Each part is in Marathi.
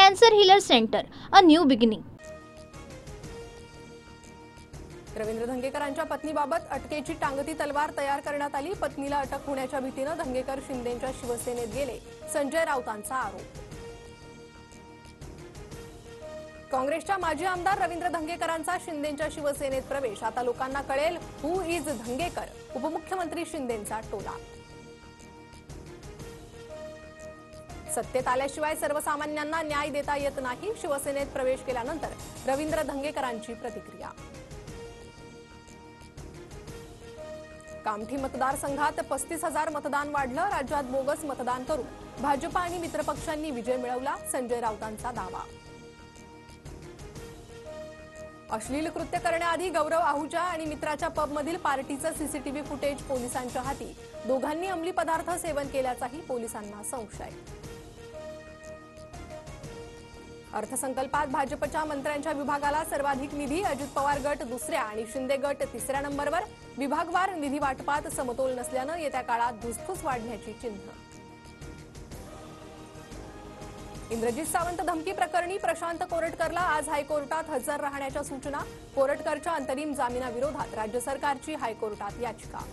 Cancer healer centre, a new beginning. Ravindra धंगेकरांच्या पत्नीबाबत अटकेची टांगती तलवार तयार करण्यात आली. पत्नीला अटक होण्याच्या भीतीने धंगेकर शिंदेंच्या शिवसेनेत गेले, संजय राऊतांचा आरोप. काँग्रेसच्या माजी आमदार रवींद्र धंगेकरांचा शिंदेंच्या शिवसेनेत प्रवेश. आता लोकांना कळेल हु इज धंगेकर. उपमुख्यमंत्री शिंदेंचा टोला. सत्तेत आल्याशिवाय सर्वसामान्यांना न्याय देता येत नाही. शिवसेनेत प्रवेश केल्यानंतर रवींद्र धंगेकरांची प्रतिक्रिया. कामठी मतदारसंघात 35,000 मतदान वाढलं. राज्यात बोगस मतदान करून भाजप आणि मित्रपक्षांनी विजय मिळवला, संजय राऊतांचा दावा. अश्लील कृत्य करण्याआधी गौरव आहुजा आणि मित्राच्या पबमधील पार्टीचं सीसीटीव्ही फुटेज पोलिसांच्या हाती. दोघांनी अंमली पदार्थ सेवन केल्याचाही पोलिसांना संशय. अर्थसंकल्पात भाजपच्या मंत्र्यांच्या विभागाला सर्वाधिक निधी. अजित पवार गट दुसऱ्या आणि शिंदे गट तिसऱ्या नंबरवर. विभागवार निधी वाटपात समतोल नसल्यानं येत्या काळात धुसफूस वाढण्याची चिन्ह. इंद्रजित सावंत धमकी प्रकरणी प्रशांत कोरटकरला आज हायकोर्टात हजर राहण्याच्या सूचना. कोरटकरच्या अंतरिम जामिनाविरोधात राज्य सरकारची हायकोर्टात याचिका.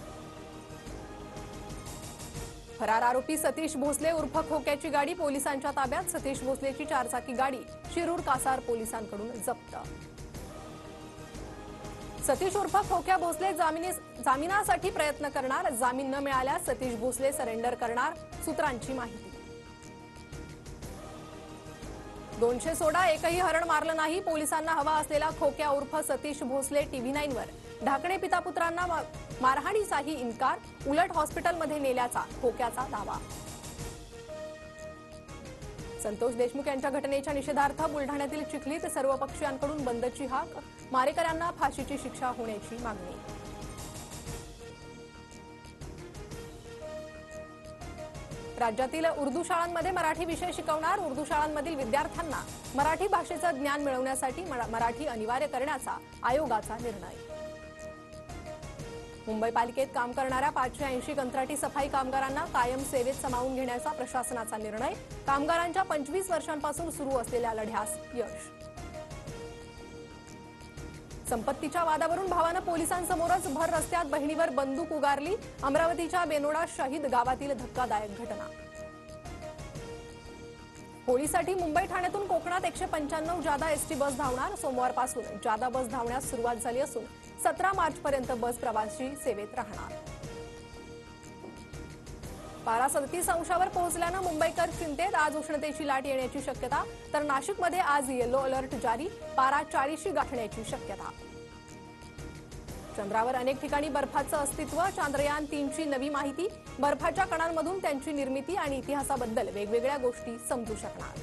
फरार आरोपी सतीश भोसले उर्फ खोक्याची गाडी पोलिसांच्या ताब्यात. सतीश भोसलेची चारचाकी गाडी शिरूर कासार पोलिसांकडून जप्त. सतीश उर्फ खोक्या भोसले जामिनासाठी प्रयत्न करणार. जामीन न मिळाल्यास सतीश भोसले सरेंडर करणार, सूत्रांची माहिती. 200 सोडा, एकही हरण मारलं नाही. पोलिसांना हवा असलेला खोक्या उर्फ सतीश भोसले TV9 वर. ढाकणे पिता पुत्रांना मारहाणीचाही इन्कार. उलट हॉस्पिटलमध्ये नेल्याचा खोक्याचा दावा. संतोष देशमुख यांच्या घटनेच्या निषेधार्थ बुलढाण्यातील चिखलीत सर्वपक्षीयांकडून बंदची हाक. मारेकऱ्यांना फाशीची शिक्षा होण्याची मागणी. राज्यातील उर्दू शाळांमध्ये मराठी विषय शिकवणार. उर्दू शाळांमधील विद्यार्थ्यांना मराठी भाषेचं ज्ञान मिळवण्यासाठी मराठी अनिवार्य करण्याचा आयोगाचा निर्णय. मुंबई पालिकेत काम करणाऱ्या 580 कंत्राटी सफाई कामगारांना कायम सेवेत सामावून घेण्याचा प्रशासनाचा निर्णय. कामगारांच्या 25 वर्षांपासून सुरू असलेल्या लढ्यास यश. संपत्तीच्या वादावरून भावानं पोलिसांसमोरच भर रस्त्यात बहिणीवर बंदूक उगारली. अमरावतीच्या बेनोडा शहीद गावातील धक्कादायक घटना. होळीसाठी मुंबई ठाण्यातून कोकणात 195 जादा एसटी बस धावणार. सोमवारपासून जादा बस धावण्यास सुरुवात झाली असून 17 मार्चपर्यंत बस प्रवासी सेवेत राहणार. पारा 37 अंशावर पोहोचल्यानं मुंबईकर चिंतेत. आज उष्णतेची लाट येण्याची शक्यता. तर नाशिकमध्ये आज येलो अलर्ट जारी. पारा 40शी गाठण्याची शक्यता. चंद्रावर अनेक ठिकाणी बर्फाचं अस्तित्व. चांद्रयान 3ची नवी माहिती. बर्फाच्या कणांमधून त्यांची निर्मिती आणि इतिहासाबद्दल वेगवेगळ्या गोष्टी समजू शकणार.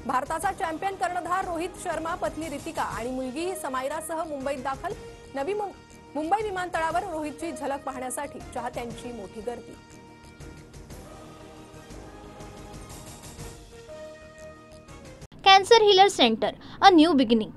भारताचा चॅम्पियन कर्णधार रोहित शर्मा, पत्नी रितिका आणि मुलगी समायरासह मुंबईत दाखल. नवी मुंबई विमानतळावर रोहितची झलक पाहण्यासाठी चाहत्यांची मोठी गर्दी. Cancer healer centre, a new beginning.